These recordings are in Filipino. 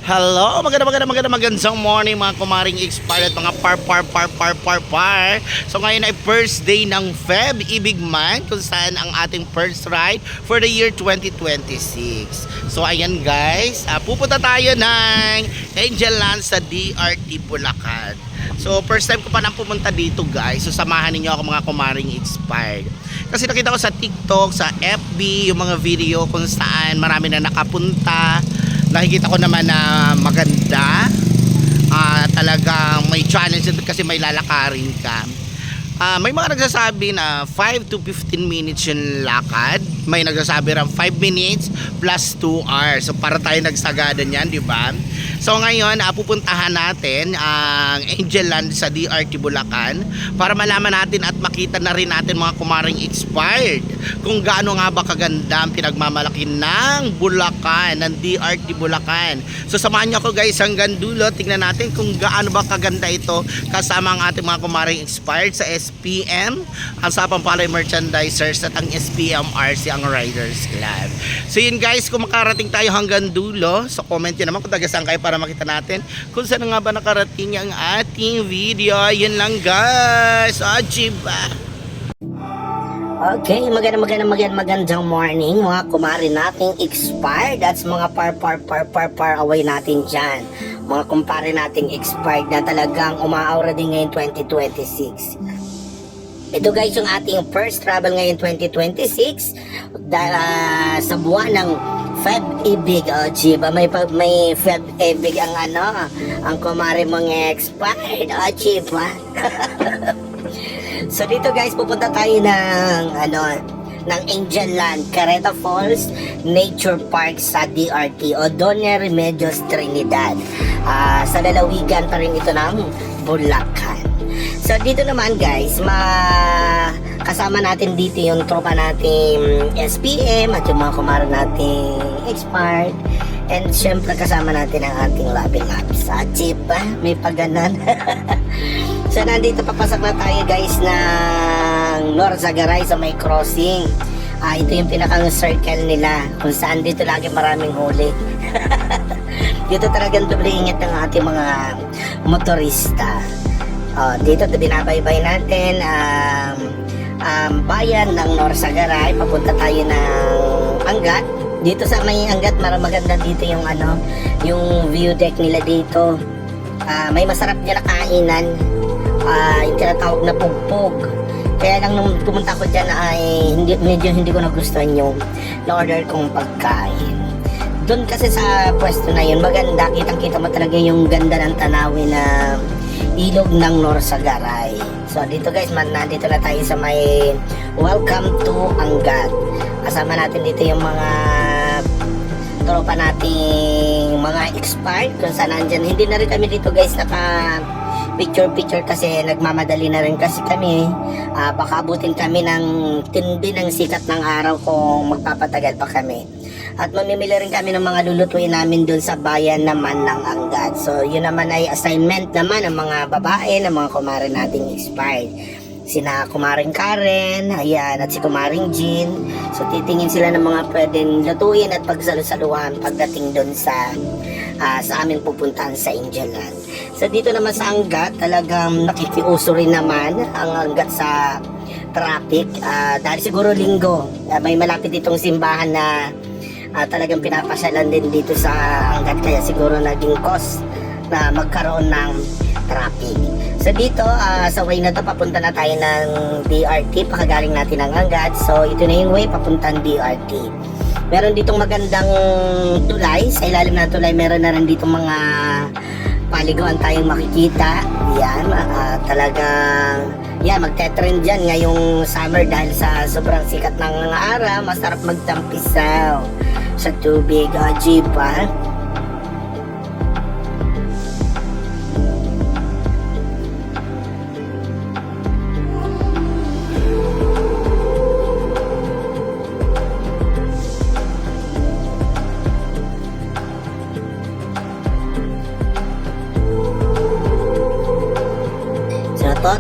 Hello, magandang morning mga kumaring expired at mga par. So ngayon ay first day ng Feb, ibig man, kung saan ang ating first ride for the year 2026. So ayan guys, pupunta tayo ng Angel Land sa DRT Bulacan. So first time ko pa nang pumunta dito guys. So samahan niyo ako mga kumaring expired. Kasi nakita ko sa TikTok, sa FB, yung mga video kung saan marami na nakapunta. Nakikita ko naman na maganda, talagang may challenge kasi may lalakarin ka. May mga nagsasabi na 5 to 15 minutes yung lakad. May nagsasabi rin 5 minutes plus 2 hours. So para tayo nagsagada niyan, di ba? So ngayon, pupuntahan natin ang Angel Land sa DRT Bulacan para malaman natin at makita na rin natin mga kumaring expired kung gaano nga ba kaganda ang pinagmamalaki ng Bulacan, ng DRT Bulacan. So samahan niyo ako guys hanggang dulo. Tingnan natin kung gaano ba kaganda ito kasama ang ating mga kumaring expired sa SPM, ang Sapang Palay Merchandisers at ang SPMRC, ang Riders Club. So yun guys, kung makarating tayo hanggang dulo, so comment nyo naman kung taga saan kayo para makita natin kung saan nga ba nakarating ang ating video. Yun lang guys. Achiba! Okay, magandang morning mga kumari nating expired. That's mga par away natin dyan. Mga kumpare nating expired na talagang umaaura din ngayon 2026. Ito guys yung ating first travel ngayon 2026 sa buwan ng Feb Ibig. Chiba, may Feb Ibig ang ang kumare mong expired. Chiba. So dito guys, pupunta tayo ng Angel Land, Carreta Falls Nature Park sa DRT o Doña Remedios Trinidad. Sa lalawigan pa rin ito ng Bulacan. So dito naman guys, kasama natin dito yung tropa nating SPM at yung mga kumara nating expired. And syempre kasama natin ang ating Labing Labs. Chip, may paganan. So nandito papasok na tayo guys ng Norzagaray sa may crossing. Ito yung pinakang circle nila kung saan dito lagi maraming huli. Dito talagang doble ingat ng ating mga motorista. Dito binabaybay natin ang bayan ng Norzagaray. Papunta tayo ng Angat. Dito sa may Angat, maganda dito yung yung view deck nila dito. May masarap nila kainan, yung tinatawag na pugpog. Kaya lang nung pumunta ko dyan ay medyo hindi ko nagustuhan yung na-order kong pagkain. Doon kasi sa pwesto na yun, maganda, kitang kita mo talaga yung ganda ng tanawin na ilog ng Norzagaray. So So dito guys, nandito na tayo sa may welcome to Angat. Kasama natin dito yung mga tropa nating mga expired kung saan nandyan. Hindi na rin kami dito guys naka picture kasi nagmamadali na rin kasi kami. Baka abutin kami ng tindi ng sikat ng araw kung magpapatagal pa kami. At mamimili rin kami ng mga lulutuin namin dun sa bayan naman ng Angat. So yun naman ay assignment naman ng mga babae, ng mga kumare nating expired. Sina kumaring Karen, ayan, at si kumaring Jean. So titingin sila ng mga pwedeng lutuin at pagsalusaluhan pagdating dun sa aming pupuntahan sa Angel Land. So dito naman sa Angat, talagang nakikiuso rin naman ang Angat sa traffic. Dahil siguro linggo, may malapit ditong simbahan na talagang pinapasyalan din dito sa Angat, kaya siguro naging cause na magkaroon ng traffic. So dito sa way na to, papunta na tayo ng DRT, pakagaling natin ng Angat. So ito na yung way papuntang DRT. Meron ditong magandang tulay, sa ilalim na tulay meron na rin ditong mga paliguan tayong makikita. Yan, talagang yan, magte-trend dyan ngayong summer dahil sa sobrang sikat ng araw. Masarap magtampisaw sa tubig, jeep ha.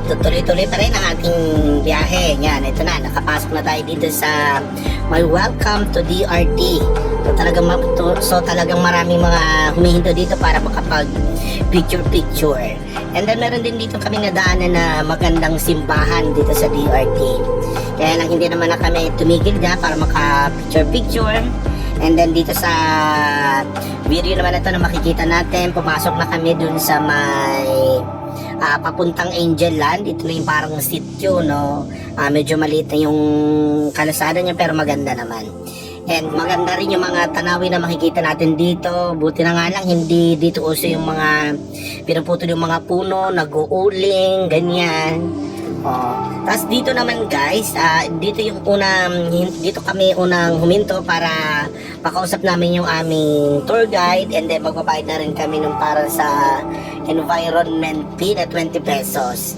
Tuloy-tuloy pa rin ang ating biyahe. Yan, ito na, nakapasok na tayo dito sa my welcome to DRT. So talagang maraming mga humihinto dito para makapag picture. And then meron din dito kami nadaanan na magandang simbahan dito sa DRT. Kaya lang hindi naman na kami tumigil na para maka picture. And then dito sa video naman ito na makikita natin, pumasok na kami dun sa may papuntang Angel Land. Ito na yung parang sitio, no? Medyo maliit na yung kalasada niya pero maganda naman. And maganda rin yung mga tanawin na makikita natin dito. Buti na nga lang hindi dito uso yung mga pinuputol yung mga puno, nag-uuling, ganyan. Tapos dito naman guys, dito kami unang huminto para makausap namin yung aming tour guide, and then magbabayad na rin kami nung para sa environment fee na 20 pesos.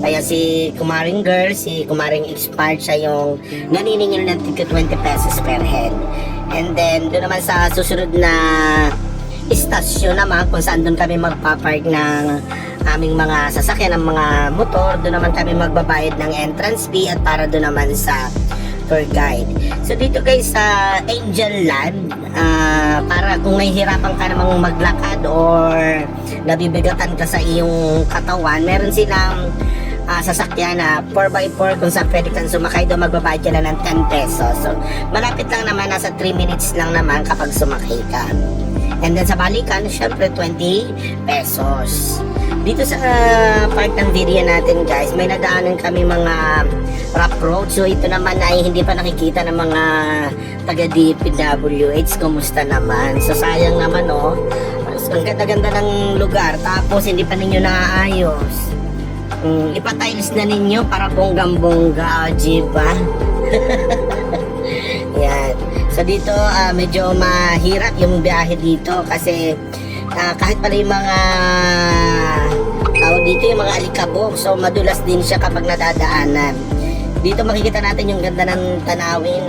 Kaya si kumaring girl, si kumaring expired, siya yung naniningil ng 20 pesos per head. And then doon naman sa susunod na istasyon naman kung saan doon kami magpapark ng aming mga sasakyan, ng mga motor, doon naman kami magbabayad ng entrance fee at para doon naman sa tour guide. So dito guys sa Angel Land, para kung nahihirapan ka namang maglakad or nabibigatan ka sa iyong katawan, meron silang sasakyan na 4x4 kung saan pwede kang sumakay doon, magbabayad ka na ng 10 pesos. So malapit lang naman, nasa 3 minutes lang naman kapag sumakay ka. And then sa balikan, syempre 20 pesos. Dito sa part ng video natin guys, may nadaanan kami mga rough road. So ito naman ay hindi pa nakikita ng mga taga DPWH. Kumusta naman? So sayang naman ang ganda-ganda ng lugar tapos hindi pa ninyo naaayos. Ipatiles na ninyo para bonggang-bongga, diba? Yan. So dito medyo mahirap yung biyahe dito kasi kahit pala yung mga tawag dito, yung mga alikabok, so madulas din siya kapag nadadaanan. Dito makikita natin yung ganda ng tanawin,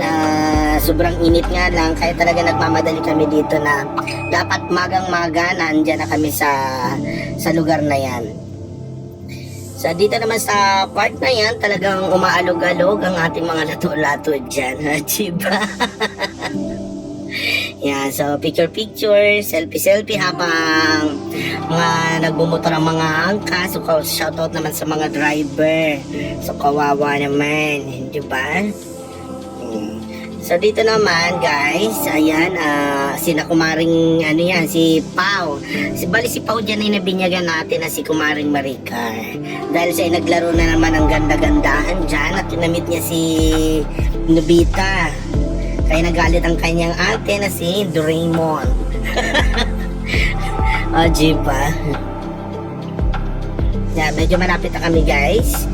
sobrang init nga lang, kaya talaga nagmamadali kami dito na dapat magang-maga nandyan na kami sa lugar na yan. So dito naman sa part na yan, talagang umaalog-alog ang ating mga lato-lato dyan, diba? Yan, so picture, selfie habang mga nagbumotor ang mga angka. So shoutout naman sa mga driver. So kawawa naman, di ba? So dito naman guys, ayan, sina kumaring si Pau. Bali si Pau dyan ay nabinyagan natin na si kumaring Maricar. Dahil siya ay naglaro na naman ng ganda-gandahan dyan at tinamit niya si Nobita. Kaya nagalit ang kanyang ate na si Doraemon. Diba? Yan, medyo malapit na kami guys.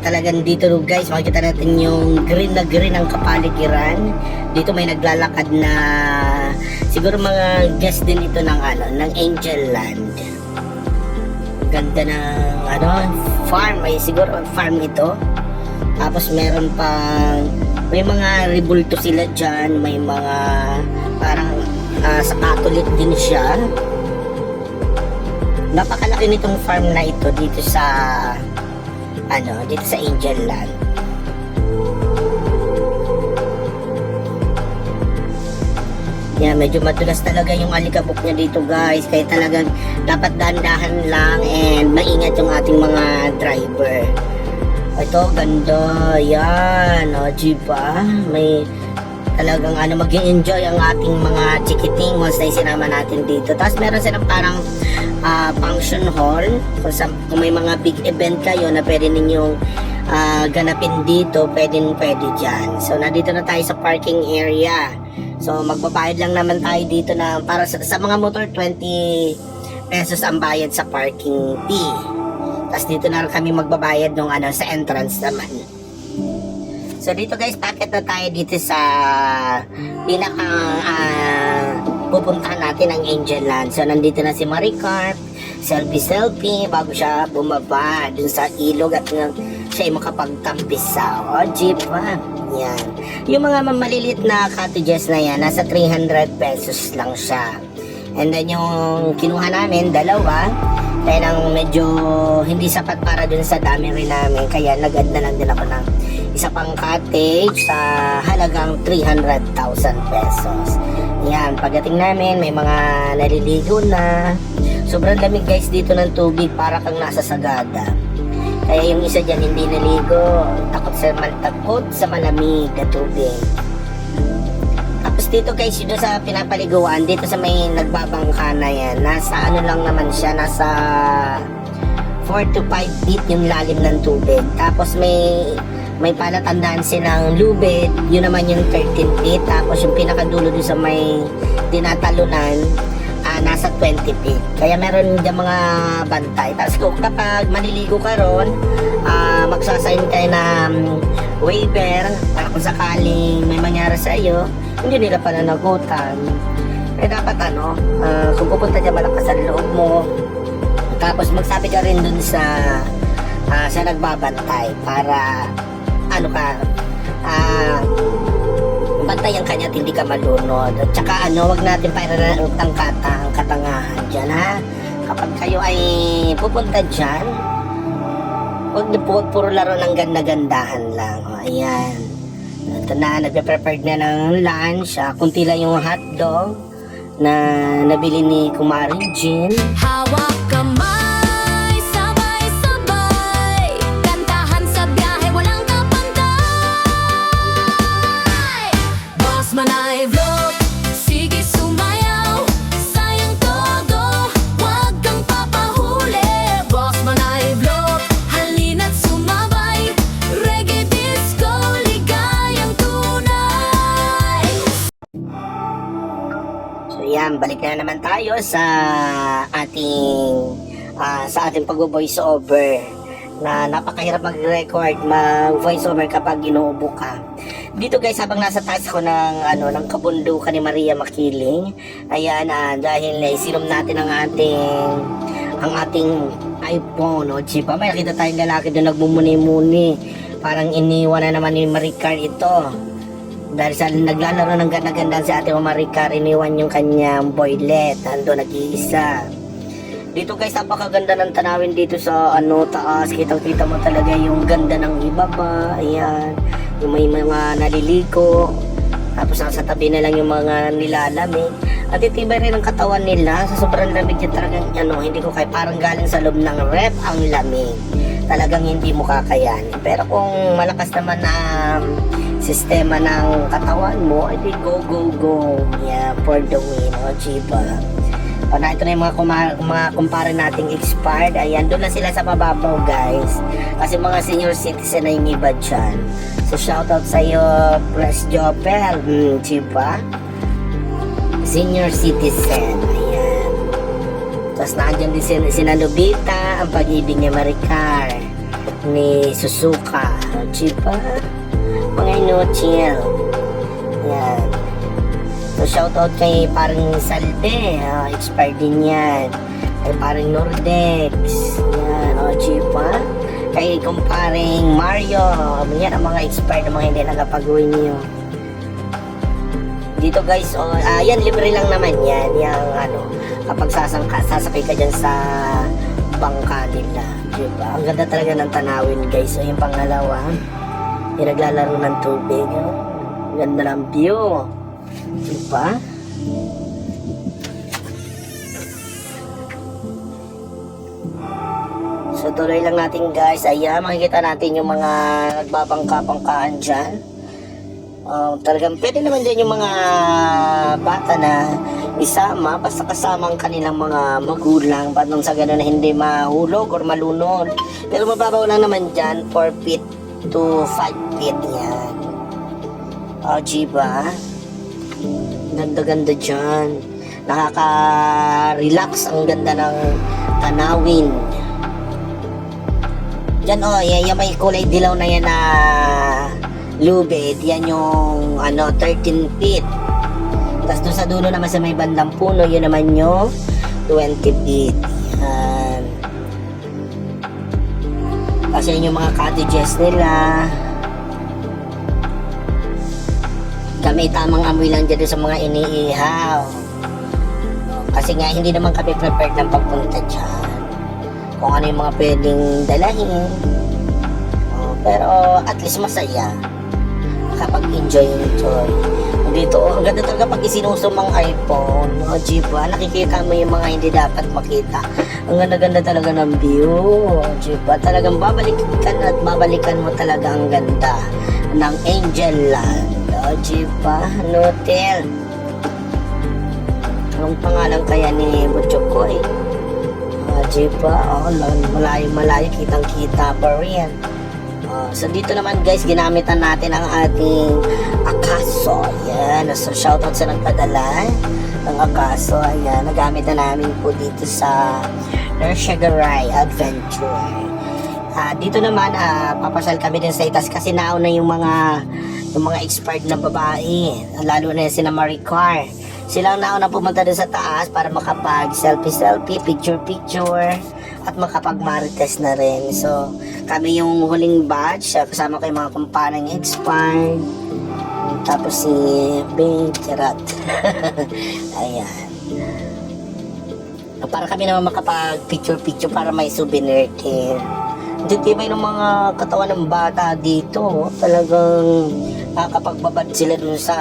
Talagang dito guys, makikita natin yung green na green ang kapaligiran. Dito may naglalakad na siguro mga guest din ito ng ng Angel Land. Ganda ng farm, ay siguro farm ito. Tapos meron pang may mga rebulto sila dyan, may mga parang sa Catholic din siya. Napakalaki nitong farm na ito dito sa dito sa Angel Land. Yan, medyo madulas talaga yung alikabok niya dito guys, kaya talagang dapat dahan-dahan lang and maingat yung ating mga driver. Ito, ganda. Yan, diba? May talagang mag-i-enjoy ang ating mga chikiting once na isinama natin dito. Tapos meron silang parang function hall. Kung may mga big event kayo na pwede ninyong ganapin dito, pwede dyan. So, nandito na tayo sa parking area. So, magbabayad lang naman tayo dito na para sa mga motor, 20 pesos ang bayad sa parking fee. Tapos dito na kami magbabayad nung sa entrance naman. So dito guys, packet na tayo dito sa pinaka pupuntahan natin ang Angel Land. So nandito na si Maricar, selfie bago siya bumaba dun sa ilog at siya ay makapagtampisaw. Jeep ha. Yan. Yung mga maliliit na cottages na yan, nasa 300 pesos lang siya. And then yung kinuha namin, dalawa, dahil ang medyo hindi sapat para dun sa dami rin namin, kaya nag-add na lang din ako ng isa pang cottage sa halagang 300,000 pesos. Yan, pagdating namin may mga naliligo na. Sobrang lamig guys dito ng tubig, para kang nasa Sagada. Kaya yung isa dyan hindi naligo, takot sa malamig na tubig. Tapos dito guys, yun sa pinapaliguan, dito sa may nagbabangka na yan, nasa lang naman siya, nasa 4 to 5 feet yung lalim ng tubig. Tapos may palatandaan silang lubid, yun naman yung 13 feet. Tapos yung pinakadulo doon sa may tinatalunan, nasa 20 feet. Kaya meron dyan mga bantay. Tapos kapag maliligo ka ron, magsasign kayo na waiver para kung sakaling may mangyari sa iyo, hindi nila pananagutan. Eh dapat kung pupunta dyan, malakas ang loob mo. Tapos magsabi ka rin dun sa nagbabantay para bantayan ka niya at hindi ka malunod. At saka wag natin ang katangahan dyan ha. Kapag kayo ay pupunta dyan, huwag puro laro ng ganda-gandahan lang. Ayan. Ito na, nagpe-prepared na ng lunch. Kunti lang yung hotdog na nabili ni Kumari Jean. Hawak kamay, sabay-sabay, kantahan sa biyahe, walang kapantay. Boss Manay Vlog, sige sumayaw, sayang todo, wag kang papahuli. Boss Manay Vlog, halina't sumabay, reggae disco, ligayang tunay. So yan, balik na naman tayo sa ating pag-voice over, na napakahirap mag-record, mag-voice over kapag inuubo ka. Dito guys, habang nasa taas ko ng kabundukan ni Maria Makiling, ayan, dahil isinom natin ang ating iPhone, diba? May nakita tayong lalaki doon nagmumuni-muni, parang iniwan na naman ni Maricar ito. Dahil sa naglalaro ng ganda-ganda si ate Maricar, iniwan yung kanyang boylet, nandun nag-iisa. Dito guys, napakaganda ng tanawin dito sa taas. Kitang-kita mo talaga yung ganda ng ibaba. Ayan, yung may mga naliligo. Tapos nasa tabi na lang yung mga nilalamig. At itibay rin ang katawan nila. Sa sobrang lamig yan talagang hindi ko kaya, parang galing sa loob ng rep ang lamig. Talagang hindi mo kakayanin. Pero kung malakas naman na sistema ng katawan mo, edi go, go, go. Yeah, for the win. Diba? Na ito na yung mga kumpara nating expired. Ayan, doon na sila sa mababaw guys, kasi mga senior citizen na yung iba dyan. So shoutout sa iyo, Press Jopel, diba? Senior citizen. Ayan. Tapos naandyan din sina Lubita, ang pag-ibig ni Maricar. ni Suzuka. Diba? Mga inutil. Yan. So, shoutout kay parang Salde. Expired din yan. Kay parang Nordex. Yan. Diba? Kay kumparing Mario. Yan ang mga expired na mga hindi nakapag-renew. Dito guys, yan, libre lang naman yan. Yung kapag sasakay ka dyan sa bangka nila. Diba? Ang ganda talaga ng tanawin guys. So, yung pangalawa, yung naglalaro ng tubig. Ang ganda ng view. Diba? So, tuloy lang natin guys. Ayan, makikita natin yung mga nagbabangka-bangkaan dyan. Talagang pwede naman dyan yung mga bata na isama, basta kasama ang kanilang mga magulang, patong sa gano'n na hindi mahulog or malunod. Pero mababaw lang naman dyan, 4 feet to 5 feet yan. Diba? Ganda-ganda dyan. Nakaka-relax, ang ganda ng tanawin. Dyan yan may kulay dilaw na yan na lubid, yan yung 13 feet. Tapos doon sa dulo naman sa may bandang puno, yun naman yung 20 feet. Yan. Kasi yun yung mga cottages nila. Kami tamang amoy lang dyan sa mga iniihaw. Kasi nga hindi naman kami prepared ng pagpunta dyan. Kung ano yung mga pwedeng dalahin. Pero at least masaya. Kapag enjoy. Dito, ang ganda talaga pag isinusum ang iPhone. Diba? Nakikita mo yung mga hindi dapat makita. Ang ganda-ganda talaga ng view. Diba? Talagang babalikan at babalikan mo talaga ang ganda ng Angel Land. Diba? Hotel. Anong pangalan kaya ni Butchokoy? Diba? Malayo-malayo, kitang-kita pa rin. So dito naman guys, ginamitan natin ang ating Akaso. Ayan, so shoutout sa nagpadala ng Akaso. Ayan, nagamit na namin po dito sa Nershagaray Adventure. Dito naman, papasal kami din sa itas kasi nauna yung mga expired na babae, lalo na sina Maricar. Silang nauna pumunta din sa taas para makapag selfie, picture at makapag-marites na rin. So, kami yung huling batch, kasama kay mga kumpanang expired. Tapos si Bing Tirat. Ayan. Para kami naman makapag-picture para may souvenir din. Titibay ng mga katawan ng bata dito. Talagang nakapagbabad sila dun sa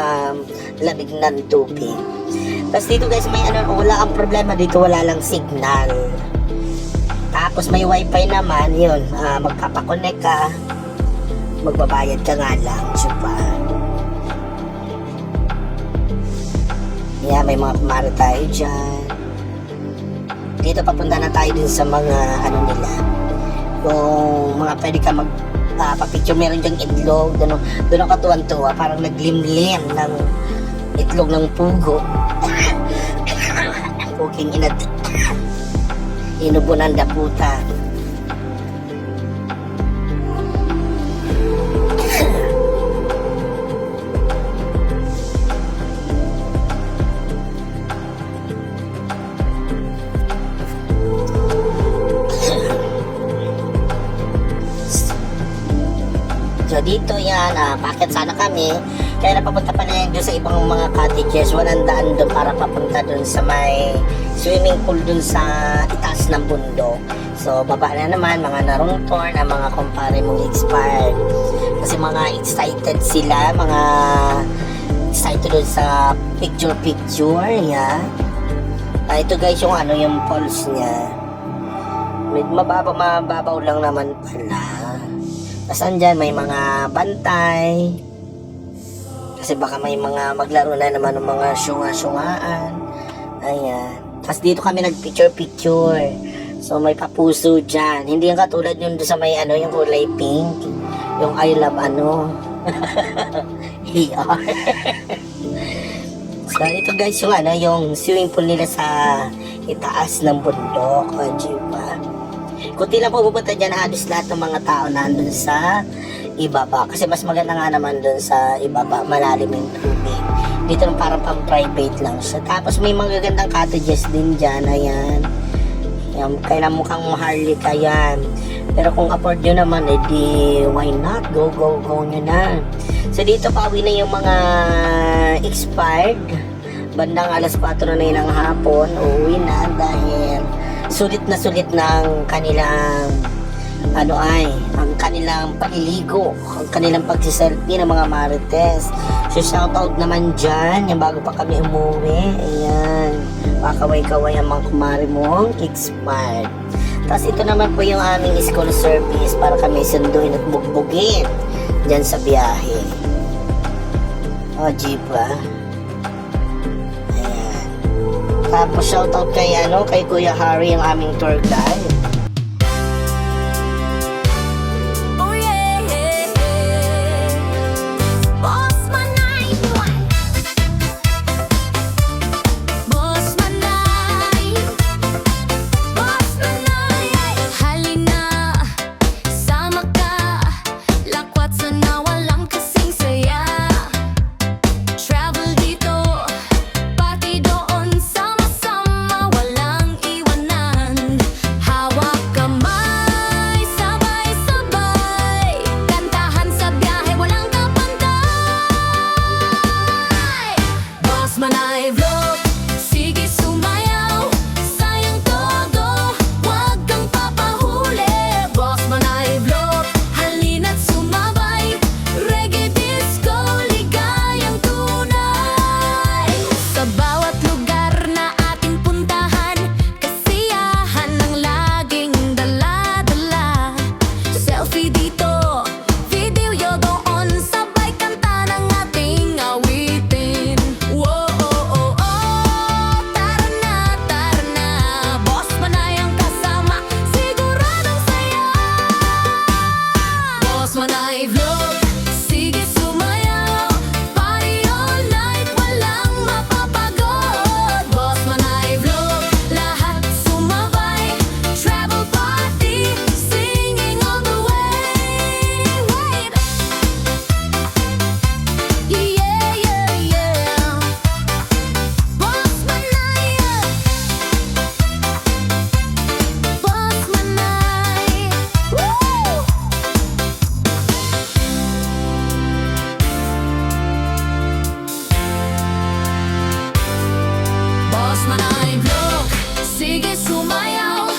lamig ng tubig. Tapos dito guys, may wala ang problema dito, wala lang signal. Tapos may wifi naman, yun, magpapakonect ka, magbabayad ka nga lang, diba? Yeah, may mga kumari tayo dyan. Dito papunta na tayo din sa mga nila, yung mga pwede ka magpapicture, meron dyang itlog, doon ako tuwan-tuwa, parang naglimlim ng itlog ng pugo. Puking inubunan daputan. So dito yan, bakit sana kami, kaya napapunta pa na yan doon sa ibang mga cottages, walang daan doon para papunta doon sa may swimming pool doon sa itaas ng bundok. So baba na naman, mga narungtor na mga kumpare mong expired. Kasi mga excited sila, mga excited doon sa picture, yeah. Ito guys yung yung pulse niya. Mababaw lang naman pala. Tapos andyan may mga bantay. Kasi baka may mga maglaro na naman ng mga syunga-syungaan. Ayan. Tapos dito kami nag-picture. So may papuso dyan. Hindi yung katulad yun sa may yung kulay pink. Yung I love ER. So ito guys yung yung swimming pool nila sa itaas ng bundok. Diba? Kunti lang pupunta dyan, halos lahat ng mga tao nandun sa ibaba. Kasi mas maganda nga naman dun sa ibaba, malalim yung tubig. Dito parang pang-private lang siya. Tapos may mga gagandang cottages din dyan, ayan. Yan, kailan mukhang maharlika yan. Pero kung afford nyo naman, edi why not? Go nyo na. So dito pauwi na yung mga expired. Bandang alas 4 na yun ng hapon, uuwi na dahil sulit ng kanilang ang kanilang paliligo, ang kanilang pagsiselfie ng mga marites. So shoutout naman dyan, yung bago pa kami umuwi, ayan, pakaway-kaway ang mga kumari mong expired. Tapos ito naman po yung aming school service para kami sunduin at bugbugin dyan sa biyahe. O, jeep ba? Ayan. Tapos shoutout kay Kuya Harry, ang aming tour guide. Oh yeah, yeah, yeah. Boss Manay, Boss Manay, Boss Manay. Halina, sama ka, lakwat sa nawalang kasing saya. Travel dito, pati doon, sama-sama, walang iwanan. Hawak kamay, sabay-sabay, kantahan sa biyahe, walang kapantay. Boss Manay Vlog, sige sumayaw, sayang todo, wag kang papahuli. Boss Manay Vlog, halina't sumabay, reggae disco, ligayang tunay. Sa bawat lugar na ating puntahan, kasiyahan ang laging dala-dala. Selfie dito, video doon, sabay kanta ng ating awitin. Whoa, oh, oh, oh, tara na, Boss Manay ang kasama, siguradong saya. Boss Manay Vlog, sige sumayaw, party all night, walang mapapagod. Boss Manay Vlog, lahat sumabay, travel party, singing all the way. Wait. Yeah, yeah, yeah. Boss Manay, Boss Manay. Woo! Boss Manay Vlog, sige sumayaw,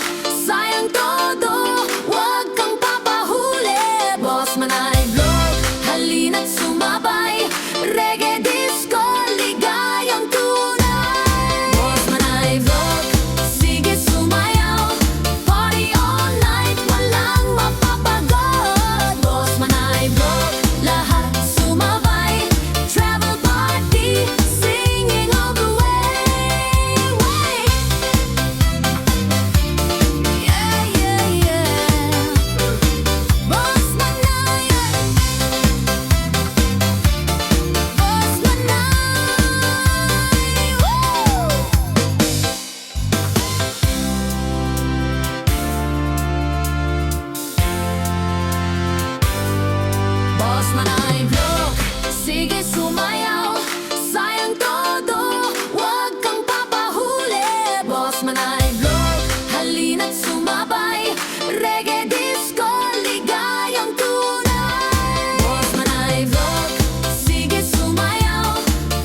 sayang todo, wag kang papahuli. Boss Manay Vlog, halina't sumabay, reggae disco, ligayang tunay. Boss Manay Vlog, sige sumayaw, party all night, walang mapapagod. Boss Manay Vlog, lahat sumabay, travel party, singing all the way. Yeah, yeah, yeah. Boss Manay, Boss Manay, woo! Boss Manay Vlog, sige sumayaw, sayang todo, wag kang papahuli. Boss Manay Vlog, halina't sumabay, reggae disco, ligayang tunay. Boss Manay Vlog, sige sumayaw,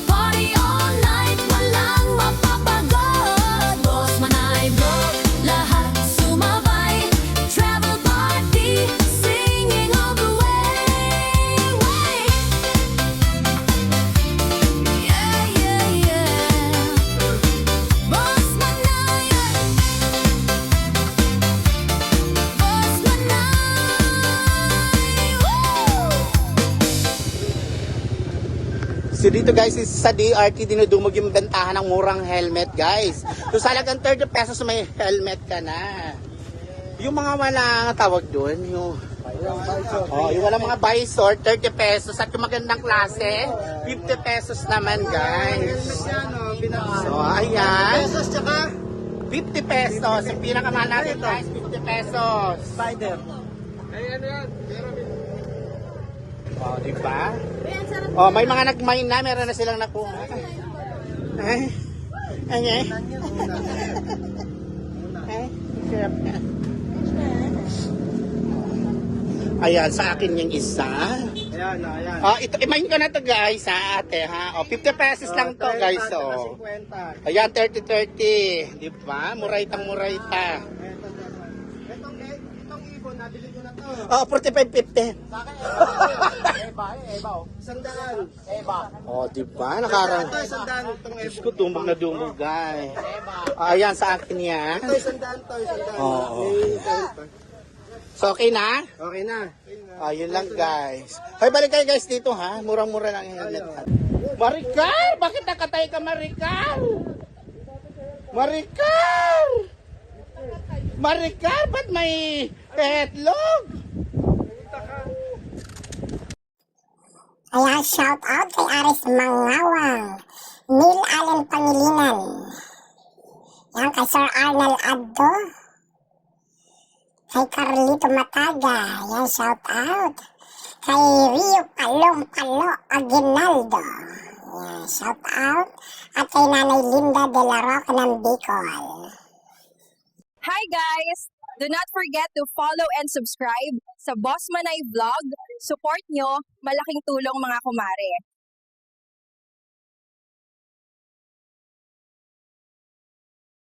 party all night, walang mapapagod. Boss Manay Vlog, lahat sumabay, travel party, singing all the way. Yeah, yeah, yeah. Boss Manay, Boss Manay, woo! So dito guys, is sa DRT dinudumog yung bentahan ng murang helmet guys. So sa halagang 30 pesos may helmet ka na. Yung mga walang tawag doon, yung walang mga visor, 30 pesos. At yung magandang klase, 50 pesos naman guys. So ayan. 50 pesos. Yung pinakamahal natin guys, 50 50 pesos. Spider. Oh, di ba? Oh, may mga nagmain na, meron na silang nakuha. Ay. Ay. Ay. Sarap na. Ayan, sa akin yung isa. Ayan, ayan. Oh, ito, imahin ko na to guys, ha, ate, ha. Oh, 50 pesos lang to, guys, oh. 50. Ayan, 30-30. Di ba? Muraitang muraita. Itong ibon, nabili ko na to. Oh, 45-50. Sandaan. Oh, di ba? Nakarang. Ito, sandaan. Itong Diyos ko, dumog na dumog, guys. Ayan, sa akin yan. Ito, sandaan to, sandaan. Oo. May count pa. So, okay na? Okay na. Ayun lang, guys. Hoy, balik kayo, guys, dito, ha? Murang-mura lang yung helmet. Maricar! Bakit nakatay ka, Maricar? Maricar! Maricar, ba't may headlock? Ayan, shout out kay Aris Mangawang, Neil Allen Pangilinan. Yan, kay Sir Arnel Addo. Kay Carlito Mataga. Yan, shout out. Kay Rio Palong Palo Aguinaldo. Yan, shout out. At kay Nanay Linda de la Roca ng Bicol. Hi guys! Do not forget to follow and subscribe sa Boss Manay Vlog. Support nyo, malaking tulong mga kumare.